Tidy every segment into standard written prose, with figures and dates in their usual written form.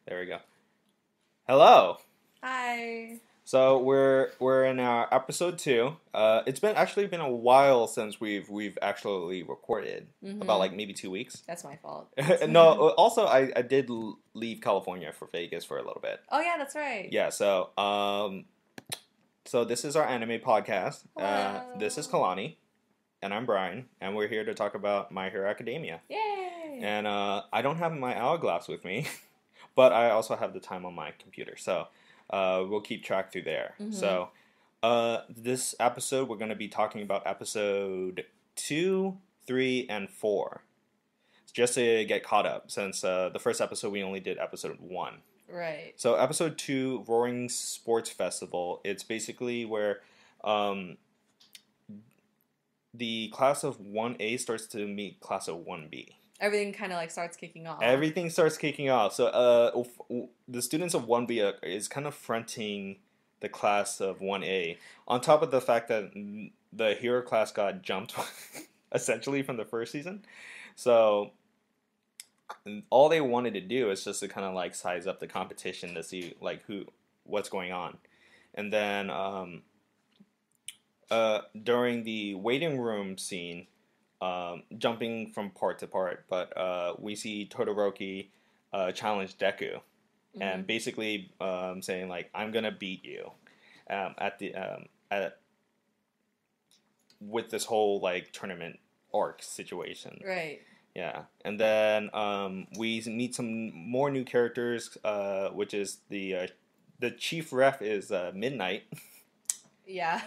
There we go. Hello. Hi. So we're in our episode 2. It's been a while since we've actually recorded. About Mm-hmm. like maybe 2 weeks. That's my fault. No, also I did leave California for Vegas for a little bit. Oh yeah, that's right. Yeah. So this is our anime podcast. This is Hello. Kalani, and I'm Brian, and we're here to talk about My Hero Academia. Yay. And I don't have my hourglass with me. But I also have the time on my computer, so we'll keep track through there. Mm-hmm. So this episode, we're going to be talking about episode 2, 3, and 4. Just to get caught up, since the first episode we only did episode 1. Right. So episode 2, Roaring Sports Festival, it's basically where the class of 1A starts to meet class of 1B. Everything kind of like starts kicking off. Everything starts kicking off. So the students of 1B is kind of fronting the class of 1A. On top of the fact that the hero class got jumped essentially from the first season. So all they wanted to do is just to kind of like size up the competition to see like what's going on. And then during the waiting room scene, jumping from part to part, but we see Todoroki challenge Deku, and basically saying like, "I'm gonna beat you," with this whole like tournament arc situation. Right. Yeah, and then we meet some more new characters, which is the chief ref is Midnight. Yeah.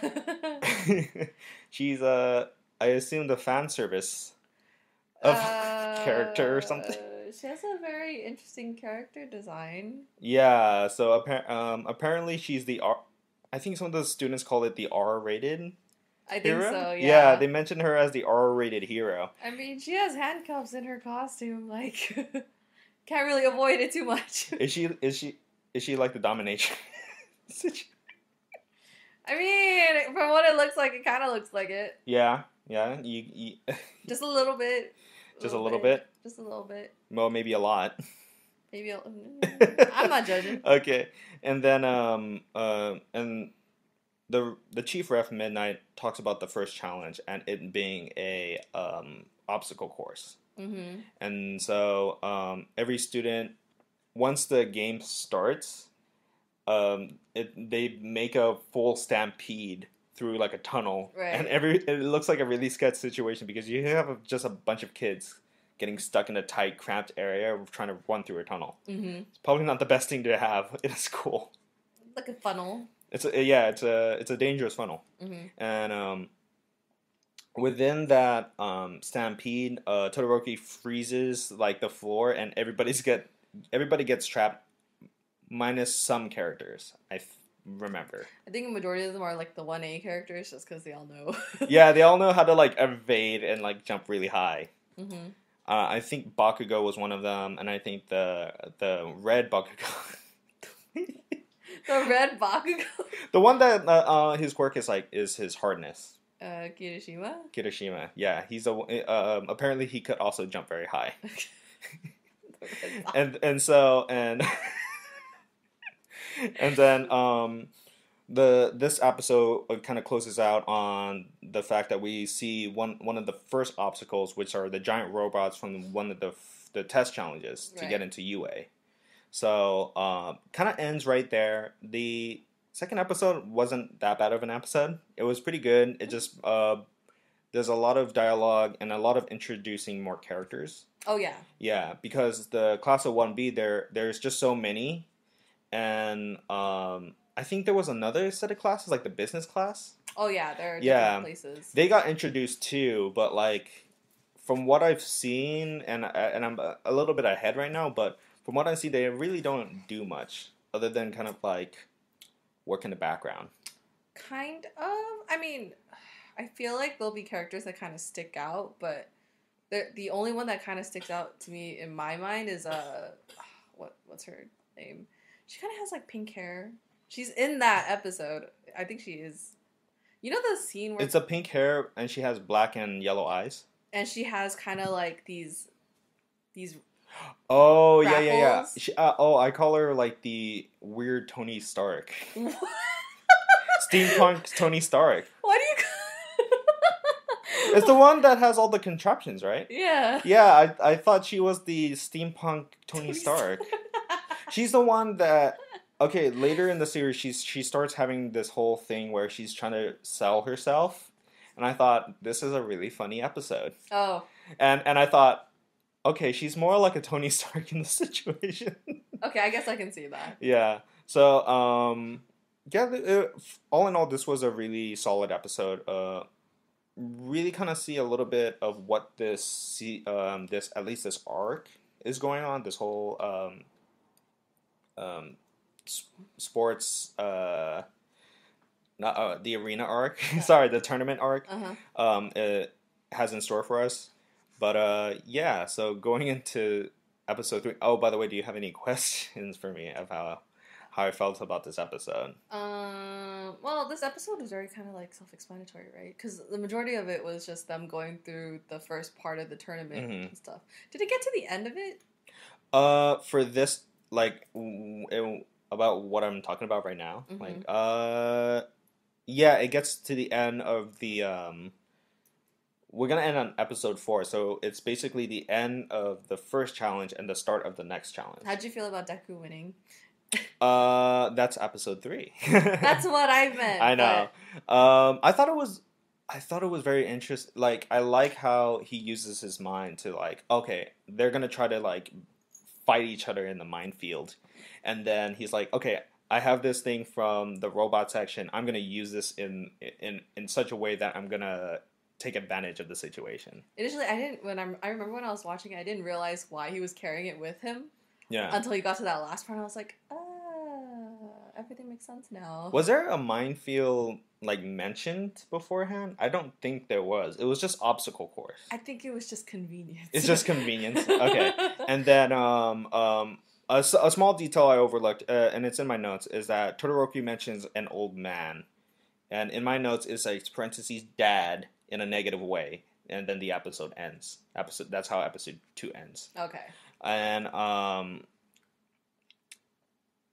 She's I assume the fan service of character or something. She has a very interesting character design. Yeah, so apparently she's the R. I think some of the students call it the R-rated I think hero. so. Yeah, Yeah. they mentioned her as the R-rated hero. I mean, she has handcuffs in her costume. Like, can't really avoid it too much. Is she like the domination? I mean, from what it looks like, it kind of looks like it. Yeah. You Just a little bit. Just a little bit? Just a little bit. Well, maybe a lot. Maybe I'm not judging. Okay, and then and the chief ref Midnight talks about the first challenge and it being a obstacle course. Mm-hmm. And so every student, once the game starts, they make a full stampede through like a tunnel, Right. and it looks like a really sketch situation because you have just a bunch of kids getting stuck in a tight, cramped area trying to run through a tunnel. Mm-hmm. It's probably not the best thing to have in a school. Like a funnel. It's a dangerous funnel. Mm-hmm. And within that stampede, Todoroki freezes like the floor, and everybody gets trapped, minus some characters. Remember. I think a majority of them are like the 1A characters, just because they all know. Yeah, they all know how to like evade and like jump really high. Mm-hmm. I think Bakugo was one of them, and I think the red Bakugo. The red Bakugo. The one that his quirk is his hardness. Kirishima. Kirishima, yeah, he's apparently he could also jump very high. and so and and then this episode kind of closes out on the fact that we see one of the first obstacles, which are the giant robots from one of the test challenges to get into UA. So kind of ends right there. The second episode wasn't that bad of an episode. It was pretty good. It just there's a lot of dialogue and a lot of introducing more characters. Oh yeah. Yeah, because the class of 1B there's just so many, and I think there was another set of classes, like the business class. Oh yeah, there are different places. They got introduced too, but like from what I've seen, and I'm a little bit ahead right now, but from what I see, they really don't do much other than kind of like work in the background. Kind of. I mean, I feel like there'll be characters that kind of stick out, but the only one that kind of sticks out to me in my mind is what's her name? She kind of has like pink hair. She's in that episode. I think she is. You know the scene where it's a pink hair and she has black and yellow eyes, and she has kind of like these Oh yeah, yeah, yeah. Raffles. Oh, I call her like the weird Tony Stark, steampunk Tony Stark. Why do It's the you? one that has all the contraptions, right? Yeah. Yeah, I thought she was the steampunk Tony Tony Stark. Stark. She's the one that okay, later in the series she starts having this whole thing where she's trying to sell herself. And I thought this is a really funny episode. Oh, And I thought, okay, she's more like a Tony Stark in this situation. okay. I guess I can see that. Yeah. So yeah, all in all this was a really solid episode. Really kind of see a little bit of what this at least this arc is going on, this whole um, sports not the arena arc. Sorry, the tournament arc. Uh huh. It has in store for us. But yeah, so going into episode 3. Oh, by the way, do you have any questions for me of how I felt about this episode? Well, this episode was very kind of like self-explanatory, right? Because the majority of it was just them going through the first part of the tournament and stuff. Did it get to the end of it? For this, like, about what I'm talking about right now, like, yeah, it gets to the end of the we're gonna end on episode 4, so it's basically the end of the first challenge and the start of the next challenge. How'd you feel about Deku winning? That's episode 3. That's what I meant. I know. I thought it was very interesting. Like, I like how he uses his mind to, like, okay, they're gonna try to, like, fight each other in the minefield, and then he's like, okay, I have this thing from the robot section. I'm gonna use this in such a way that I'm gonna take advantage of the situation. Initially, I didn't. I remember when I was watching it, I didn't realize why he was carrying it with him. Yeah. Until he got to that last part, I was like, everything makes sense now. Was there a minefield like mentioned beforehand? I don't think there was. It was just obstacle course. I think it was just convenience. It's just convenience. Okay. And then a small detail I overlooked, and it's in my notes, is that Todoroki mentions an old man, and in my notes it's like parentheses dad in a negative way, and then the episode ends. That's how episode 2 ends. Okay. And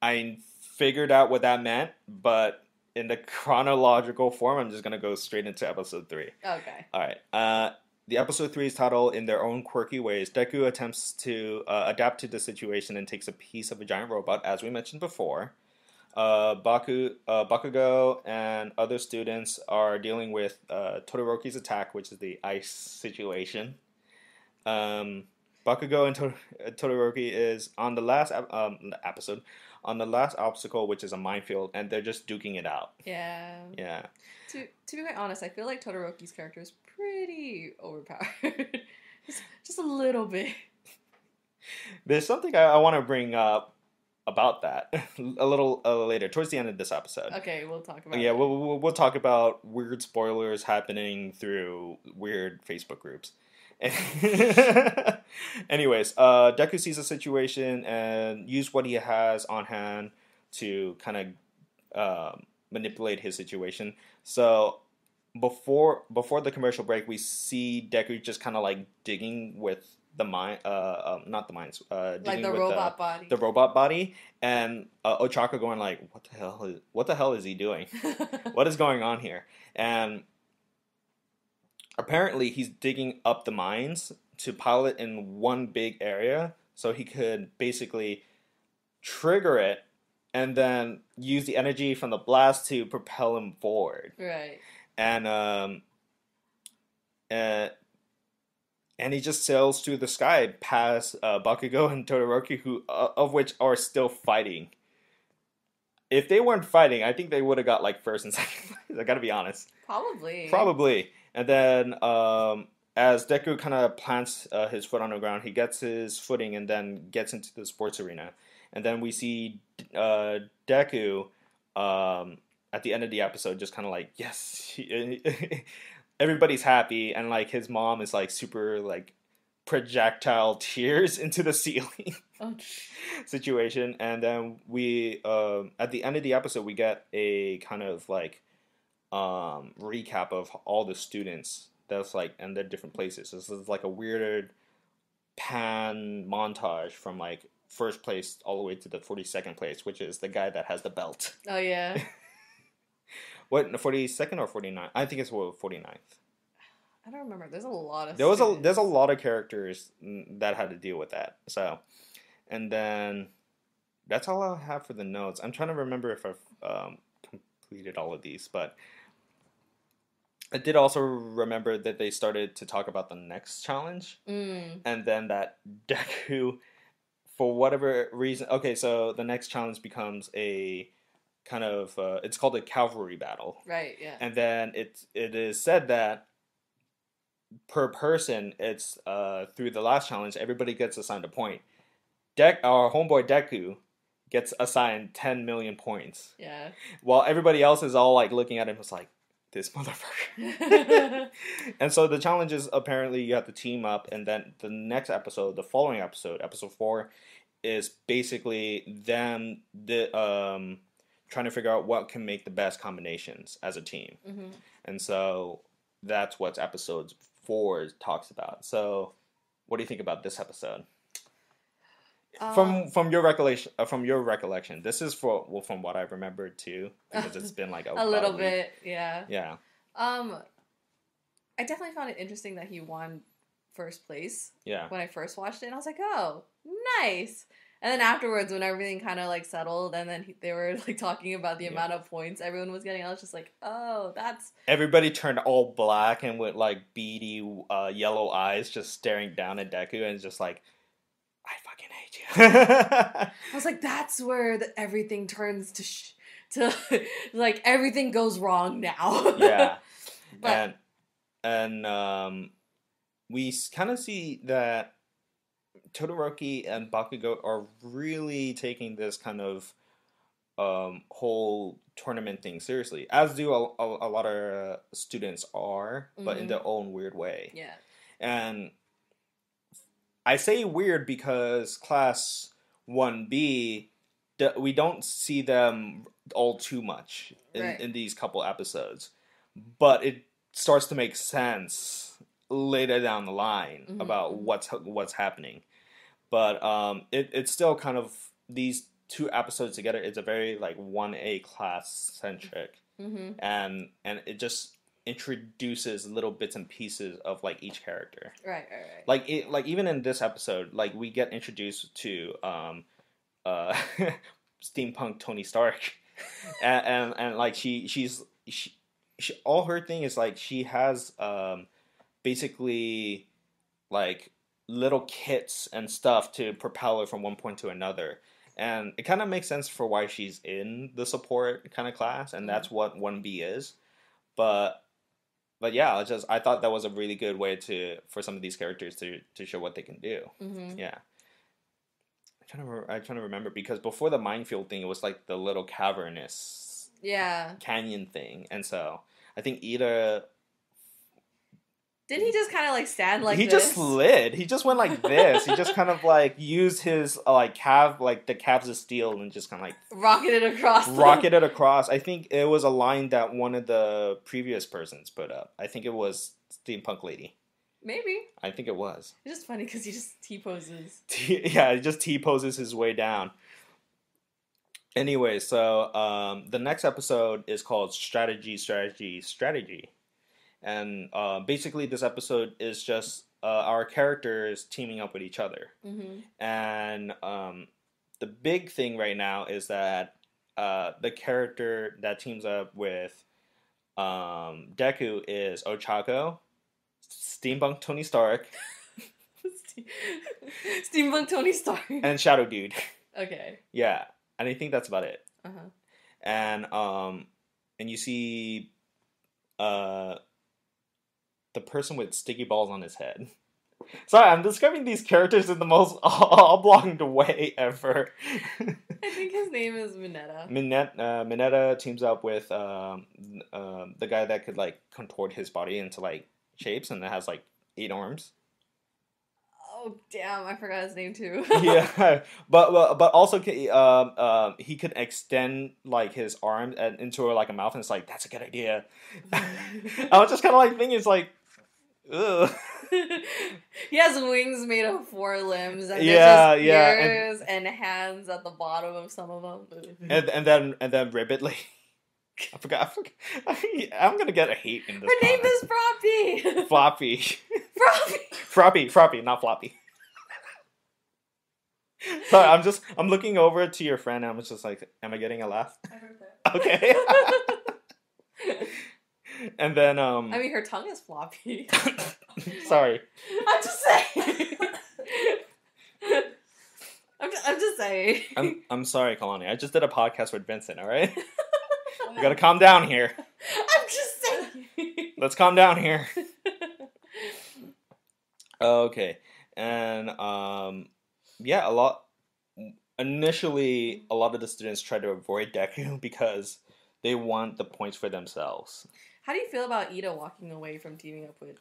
I figured out what that meant, but in the chronological form, I'm just gonna go straight into episode 3. Okay. All right. The episode 3 is titled "In Their Own Quirky Ways." Deku attempts to adapt to the situation and takes a piece of a giant robot, as we mentioned before. Bakugo and other students are dealing with Todoroki's attack, which is the ice situation. Bakugo and Todoroki is on the last episode, on the last obstacle, which is a minefield, and they're just duking it out. Yeah. Yeah. To be quite honest, I feel like Todoroki's character is pretty overpowered. just a little bit. There's something I want to bring up about that a little later, towards the end of this episode. Okay, we'll talk about Yeah, it. we'll talk about weird spoilers happening through weird Facebook groups. Anyways, Deku sees the situation and use what he has on hand to kind of manipulate his situation. So before the commercial break, we see Deku just kind of like digging with the mine, not the mines, digging Like the with robot body. the robot body, and Ochako going like, what the hell is he doing? What is going on here? And apparently he's digging up the mines to pile it in one big area so he could basically trigger it and then use the energy from the blast to propel him forward. Right. And he just sails through the sky past Bakugo and Todoroki, who of which are still fighting. If they weren't fighting, I think they would have got like first and second place. I gotta be honest. Probably. And then as Deku kind of plants his foot on the ground, he gets his footing and then gets into the sports arena. And then we see Deku at the end of the episode just kind of like, yes, everybody's happy. And like his mom is like super like projectile tears into the ceiling situation. And then we at the end of the episode, we get a kind of like recap of all the students that's like and their different places. This is like a weird pan montage from like first place all the way to the 42nd place, which is the guy that has the belt. Oh yeah. What, 42nd or 49th? I think it's 49th. I don't remember. There's a lot of There's a lot of characters that had to deal with that. So, and then that's all I have for the notes. I'm trying to remember if I've completed all of these, but I did also remember that they started to talk about the next challenge, and then that Deku, for whatever reason, okay, so the next challenge becomes a kind of it's called a cavalry battle, Right. Yeah. and then it is said that per person, it's through the last challenge, everybody gets assigned a point. Our homeboy Deku gets assigned 10 million points. Yeah. While everybody else is all like looking at him, was like, this motherfucker. And so the challenge is apparently you have to team up, and then the next episode, the following episode, episode 4, is basically them trying to figure out what can make the best combinations as a team. Mm-hmm. And so that's what episode 4 talks about. So what do you think about this episode? From your recollection, this is from what I remembered too, because it's been like a little bit, yeah. Yeah. I definitely found it interesting that he won first place. Yeah. When I first watched it, and I was like, oh, nice. And then afterwards, when everything kind of like settled, and then they were like talking about the amount of points everyone was getting, I was just like, oh, that's. Everybody turned all black and with like beady yellow eyes, just staring down at Deku, and just like, I fucking hate you. I was like, that's where everything turns to like everything goes wrong now. Yeah. But and we kind of see that Todoroki and Bakugo are really taking this kind of whole tournament thing seriously, as do a lot of students are, but in their own weird way. Yeah. And I say weird because class 1B, we don't see them all too much in these couple episodes. But it starts to make sense later down the line about what's happening. But it's still kind of, these two episodes together, it's a very like 1A class centric. And it just introduces little bits and pieces of like each character. Right. Like even in this episode, like we get introduced to steampunk Tony Stark, and like she all her thing is like she has basically like little kits and stuff to propel her from one point to another. And it kind of makes sense for why she's in the support kind of class, and that's what 1B is. But yeah, I thought that was a really good way for some of these characters to show what they can do. Yeah. I'm trying to remember, because before the minefield thing, it was like the little cavernous canyon thing, and so I think Ida. Didn't he just kind of like stand like he this? He just slid. He just went like this. He just kind of like used his the calves of steel, and just kind of like rocketed across. I think it was a line that one of the previous persons put up. I think it was Steampunk Lady. Maybe. I think it was. It's just funny because he just T-poses. He just T-poses his way down. Anyway, so the next episode is called Strategy. And basically this episode is just our characters teaming up with each other. And the big thing right now is that the character that teams up with Deku is Ochako, Steampunk Tony Stark. Steampunk Tony Stark. And Shadow Dude. Okay. Yeah. And I think that's about it. And you see the person with sticky balls on his head. Sorry, I'm describing these characters in the most oblong way ever. I think his name is Mineta. Mineta teams up with the guy that could like contort his body into like shapes, and that has like 8 arms. Oh damn! I forgot his name too. Yeah, but also he could extend like his arm into like a mouth, and it's like, that's a good idea. I was just kind of like thinking, it's like, Ugh. He has wings made of 4 limbs, and Yeah, there's just yeah, ears and hands at the bottom of some of them. and then Ribbitly. I forgot. I'm gonna get a hate in this Her name comment. is Froppy. Floppy. Froppy. Froppy, not floppy. Sorry, I'm looking over to your friend and I'm just like, am I getting a laugh? I heard that. Okay. And then I mean, her tongue is floppy. sorry. I'm just saying. I'm just saying. I'm sorry, Kalani. I just did a podcast with Vincent, alright? You gotta calm down here. I'm just saying. Let's calm down here. Okay. And yeah, initially a lot of the students try to avoid Deku because they want the points for themselves. How do you feel about Ida walking away from teaming up with?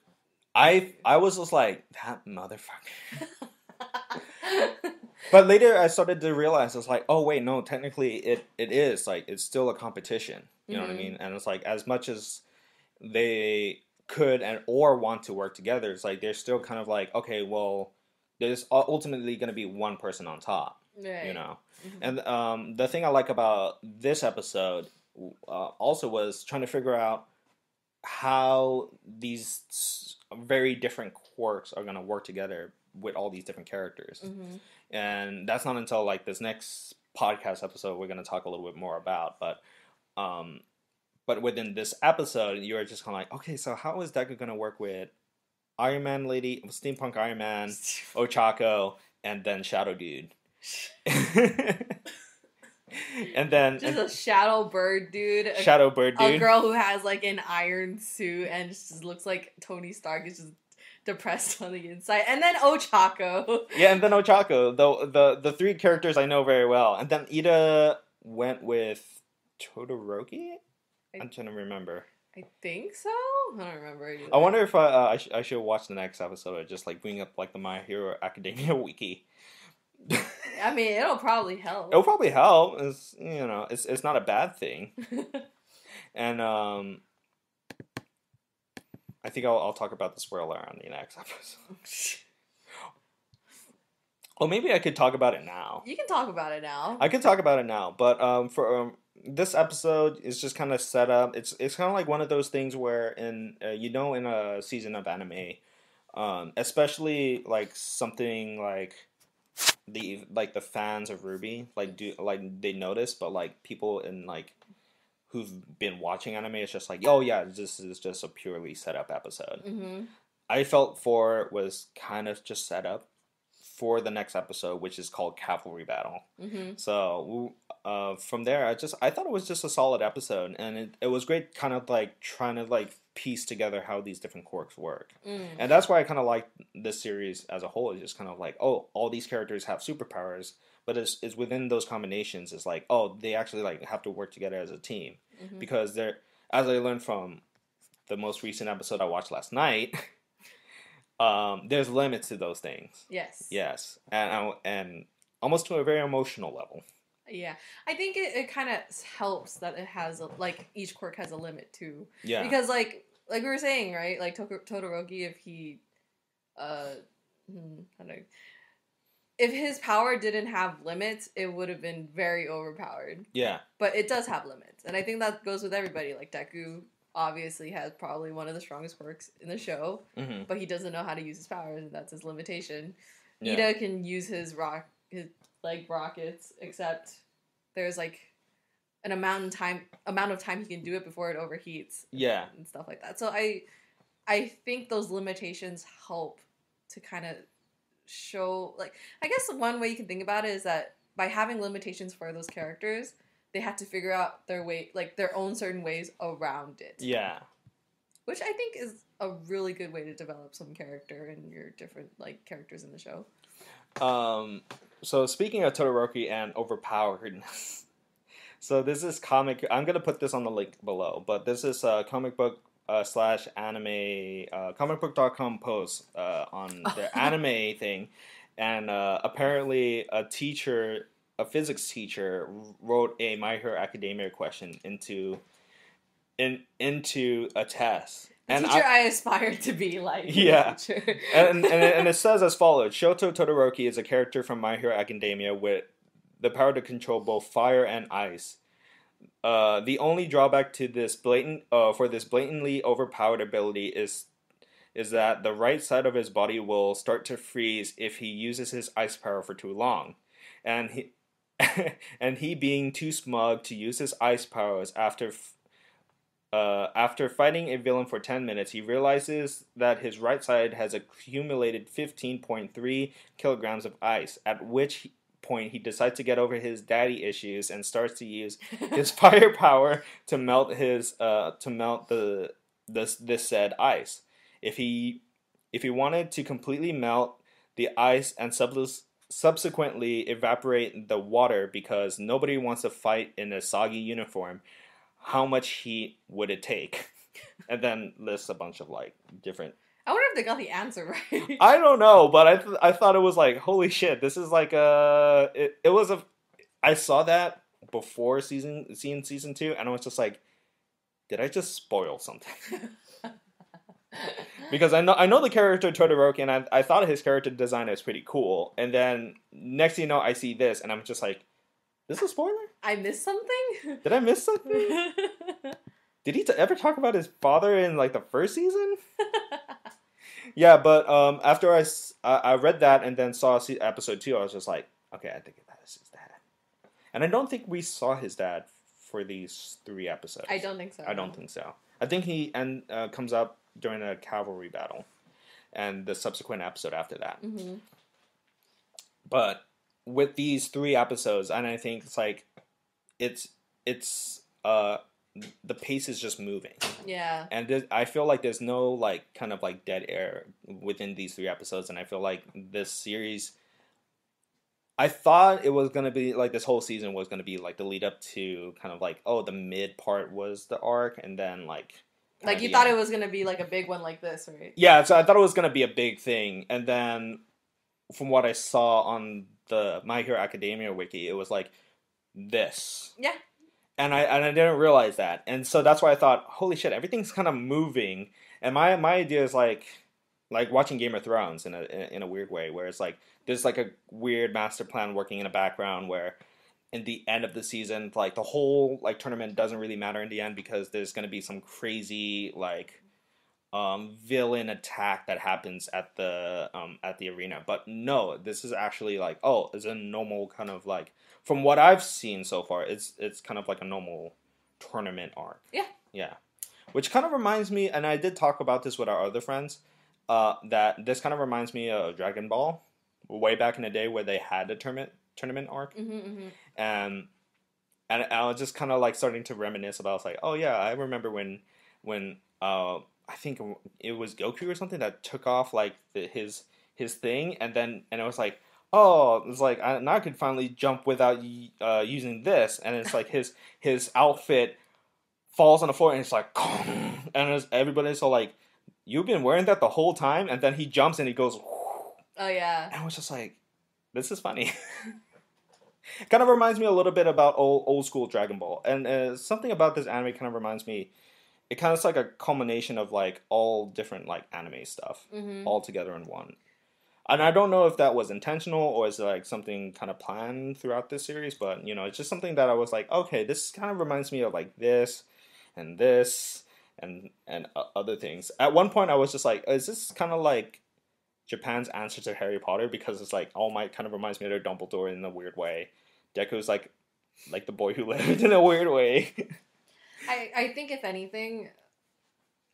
I was just like, that motherfucker. But later I started to realize it's like, oh wait, no, technically it is like it's still a competition. You know what I mean? And it's like as much as they could and or want to work together, it's like they're still kind of like, okay, well, there's ultimately going to be one person on top. Right. You know? And the thing I like about this episode also was trying to figure out how these very different quirks are going to work together with all these different characters. And that's not until like this next podcast episode we're going to talk a little bit more about. But within this episode, you're just kind of like, okay, so how is Deku going to work with Iron Man Lady, Steampunk Iron Man, Ochako, and then Shadow Dude? And then just a shadow bird dude. Shadow Bird dude. A girl who has like an iron suit and just looks like Tony Stark is just depressed on the inside. And then Ochako. Yeah, and then Ochako. The 3 characters I know very well. And then Ida went with Todoroki? I'm trying to remember. I think so? I don't remember either. I wonder if I should watch the next episode or just like bring up like the My Hero Academia wiki. I mean, it'll probably help. It'll probably help. It's, you know, it's not a bad thing. And I think I'll talk about the spoiler on the next episode. Well, maybe I could talk about it now. You can talk about it now. I can talk about it now, but for this episode is just kind of set up. It's kind of like one of those things where in in a season of anime, especially like something like the fans of Ruby they notice, but like people in like who've been watching anime, it's just like, oh yeah, this is just a purely set up episode. I felt for was kind of just set up for the next episode, which is called Cavalry Battle. So from there, I thought it was just a solid episode, and it was great, kind of like trying to like piece together how these different quirks work. And that's why I kind of like this series as a whole. It's just kind of like, oh, all these characters have superpowers, but it's within those combinations. It's like, oh, they actually like have to work together as a team because they're, as I learned from the most recent episode I watched last night. There's limits to those things. Yes, and almost to a very emotional level. Yeah, I think it kind of helps that it has like each quirk has a limit too. Yeah, because like we were saying, right? Like Todoroki, if he, I don't know, if his power didn't have limits, it would have been very overpowered. Yeah, but it does have limits, and I think that goes with everybody. Like Deku obviously has probably one of the strongest quirks in the show, but he doesn't know how to use his powers, and that's his limitation. Yeah. Ida can use his leg rockets, except there's like an amount of time he can do it before it overheats. Yeah, and stuff like that. So I think those limitations help to kind of show, like, I guess one way you can think about it is that by having limitations for those characters, they had to figure out their way, like their own certain ways around it. Yeah. Which I think is a really good way to develop some character and your different like characters in the show. So speaking of Todoroki and overpoweredness, so this is comic. I'm gonna put this on the link below, but this is a comic book / anime comicbook.com post on the anime thing, and apparently a physics teacher wrote a My Hero Academia question into a test. The And teacher I aspire to be like. Yeah. and it says as follows: Shoto Todoroki is a character from My Hero Academia with the power to control both fire and ice. The only drawback to this blatantly overpowered ability is that the right side of his body will start to freeze if he uses his ice power for too long, and he and he being too smug to use his ice powers after fighting a villain for 10 minutes, he realizes that his right side has accumulated 15.3 kilograms of ice, at which point he decides to get over his daddy issues and starts to use his firepower to melt this said ice. If he wanted to completely melt the ice and subsequently evaporate the water because nobody wants to fight in a soggy uniform, how much heat would it take? And then lists a bunch of like different. I wonder if they got the answer right. I don't know, but I thought it was like, holy shit, this is like I saw that before seeing season 2, and I was just like, did I just spoil something? Because I know the character Todoroki, and I thought his character design is pretty cool, and then next thing you know, I see this, and I'm just like, this is a spoiler? I missed something? Did I miss something? Did he ever talk about his father in like the first season? Yeah, but after I read that and then saw episode 2, I was just like, okay, I think that is his dad. And I don't think we saw his dad for these 3 episodes. I don't think so. I don't think so. I think he comes up during a cavalry battle and the subsequent episode after that. Mm-hmm. But with these 3 episodes, and I think it's like it's the pace is just moving. Yeah. And I feel like there's no like kind of like dead air within these 3 episodes, and I feel like this series, I thought it was going to be like this whole season was going to be like the lead up to kind of like, oh, the mid part was the arc, and then like you thought it was going to be like a big one like this, right? Yeah, so I thought it was going to be a big thing, and then from what I saw on the My Hero Academia wiki, it was like this. Yeah. And I didn't realize that, and so that's why I thought, holy shit, everything's kind of moving. And my idea is like watching Game of Thrones in a weird way, where it's like there's like a weird master plan working in the background, where in the end of the season, like the whole like tournament doesn't really matter in the end because there's gonna be some crazy like villain attack that happens at the arena. But no, this is actually like, oh, it's a normal kind of like, from what I've seen so far, it's kind of like a normal tournament arc. Yeah. Yeah. Which kind of reminds me, and I did talk about this with our other friends, that this kind of reminds me of Dragon Ball, way back in the day where they had a tournament arc. Mm-hmm, mm-hmm. And I was just kind of like starting to reminisce about, it's like, oh yeah, I remember when I think it was Goku or something that took off like his thing, and it was like, oh, it's like now I could finally jump without using this, and it's like his outfit falls on the floor and it's like, and everybody's all like, you've been wearing that the whole time, and then he jumps and he goes, oh yeah, and I was just like, this is funny. Kind of reminds me a little bit about old school Dragon Ball, and something about this anime kind of reminds me. It kind of is like a culmination of like all different like anime stuff all together in one. And I don't know if that was intentional or is it like something kind of planned throughout this series, but you know, it's just something that I was like, okay, this kind of reminds me of like this and other things. At one point I was just like, is this kind of like Japan's answer to Harry Potter? Because it's like All Might kind of reminds me of Dumbledore in a weird way. Deku's like the boy who lived in a weird way. I think if anything,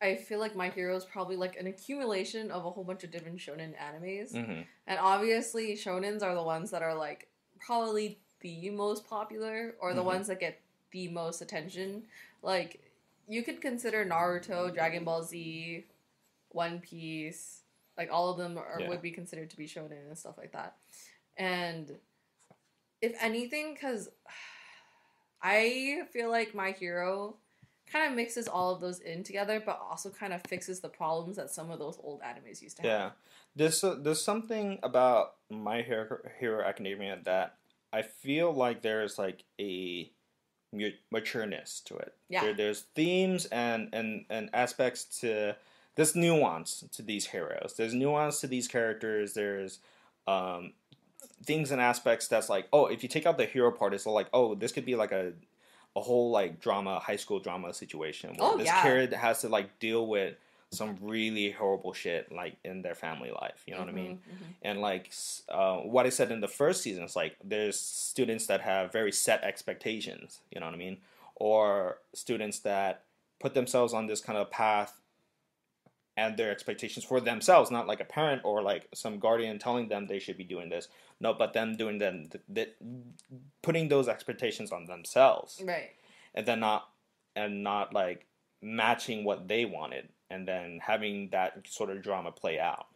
I feel like My Hero is probably like an accumulation of a whole bunch of different shonen animes. Mm-hmm. And obviously shonens are the ones that are like probably the most popular or the ones that get the most attention. Like you could consider Naruto, Dragon Ball Z, One Piece, like all of them would be considered to be shonen and stuff like that. And if anything, because I feel like My Hero kind of mixes all of those in together, but also kind of fixes the problems that some of those old animes used to have. Yeah. There's something about My Hero Academia that I feel like there's like a matureness to it. Yeah. There's themes and aspects to there's nuance to these heroes. There's nuance to these characters. There's um, things and aspects that's like, oh, if you take out the hero part, it's like, oh, this could be like a whole like drama, high school drama situation where Oh, this yeah. kid has to like deal with some really horrible shit like in their family life. You know what I mean? And like what I said in the first season is like there's students that have very set expectations. You know what I mean? Or students that put themselves on this kind of path and their expectations for themselves, not like a parent or like some guardian telling them they should be doing this. No, but them doing putting those expectations on themselves, Right. and then not like matching what they wanted, and then having that sort of drama play out.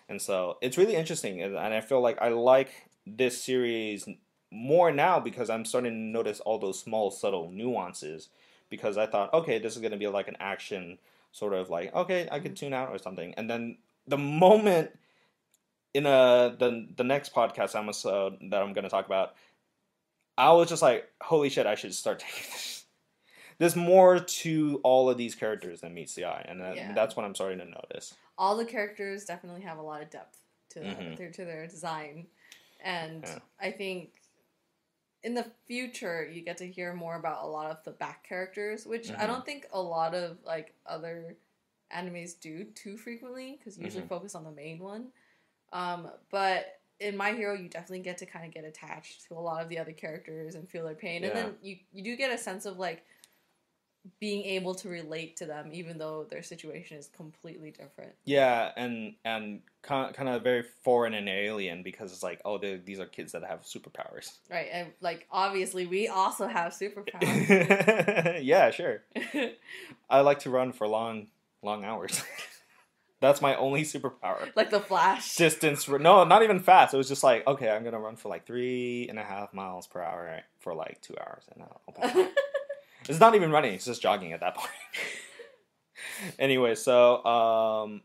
And so it's really interesting, and I feel like I like this series more now because I'm starting to notice all those small, subtle nuances. Because I thought, okay, this is gonna be like an action sort of like, okay, I could tune out or something, and then the moment in the next podcast episode that I'm gonna talk about, I was just like, holy shit, I should start taking this. There's more to all of these characters than meets the eye, and that's what I'm starting to notice. All the characters definitely have a lot of depth to their design, and I think in the future you get to hear more about a lot of the back characters, which I don't think a lot of like other animes do too frequently because you usually focus on the main one. But in My Hero, you definitely get to kind of get attached to a lot of the other characters and feel their pain, and then you do get a sense of like being able to relate to them, even though their situation is completely different. Yeah, and kind of very foreign and alien because it's like, oh, these are kids that have superpowers. Right, and like obviously we also have superpowers. Yeah, sure. I like to run for long hours. That's my only superpower. Like the Flash. Distance. No, not even fast. It was just like, okay, I'm gonna run for like 3.5 miles per hour for like 2 hours, and I'll be fine. It's not even running, it's just jogging at that point. Anyway, so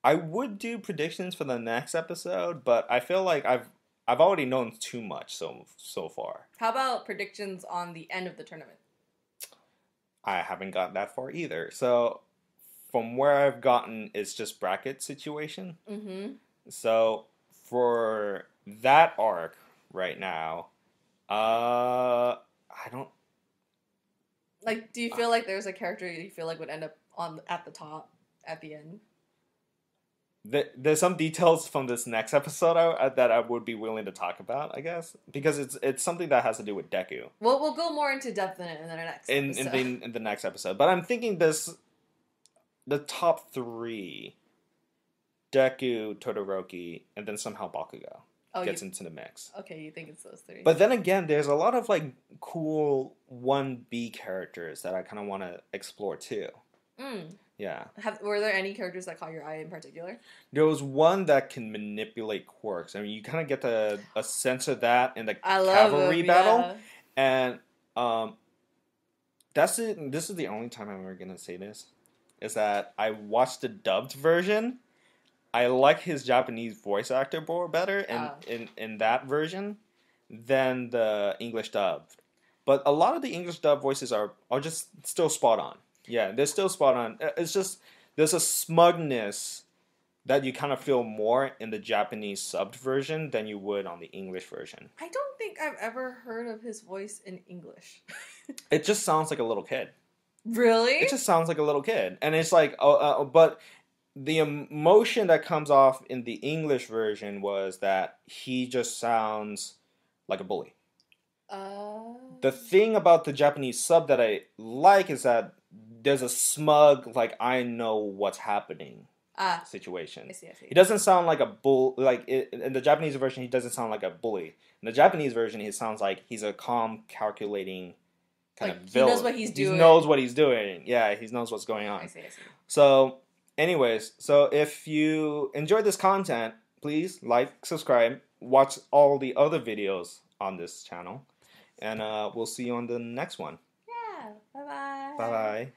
I would do predictions for the next episode, but I feel like I've already known too much so far. How about predictions on the end of the tournament? I haven't got that far either. So from where I've gotten, it's just bracket situation. So for that arc right now, I don't. Like, do you feel like there's a character you feel like would end up at the top at the end? There's some details from this next episode that I would be willing to talk about, I guess, because it's something that has to do with Deku. Well, we'll go more into depth in it in the next episode. In the next episode. But I'm thinking the top 3, Deku, Todoroki, and then somehow Bakugo gets into the mix. Okay, you think it's those 3. But then again, there's a lot of like cool 1B characters that I kind of want to explore too. Yeah. Were there any characters that caught your eye in particular? There was one that can manipulate quirks. I mean, you kind of get a sense of that in the cavalry battle. Yeah. And this is the only time I'm ever going to say this, is that I watched the dubbed version. I like his Japanese voice actor more better in that version than the English dubbed. But a lot of the English dub voices are just still spot on. Yeah, they're still spot on. It's just there's a smugness that you kind of feel more in the Japanese subbed version than you would on the English version. I don't think I've ever heard of his voice in English. It just sounds like a little kid. Really? It just sounds like a little kid. And it's like, but the emotion that comes off in the English version was that he just sounds like a bully. The thing about the Japanese sub that I like is that there's a smug, like, I know what's happening situation. I see. He doesn't sound like a bull. Like, in the Japanese version, he doesn't sound like a bully. In the Japanese version, he sounds like he's a calm, calculating kind of villain. He knows what he's doing. He knows what he's doing. Yeah, he knows what's going on. I see. So, anyways, if you enjoyed this content, please like, subscribe, watch all the other videos on this channel, and we'll see you on the next one. Yeah. Bye-bye. Bye-bye.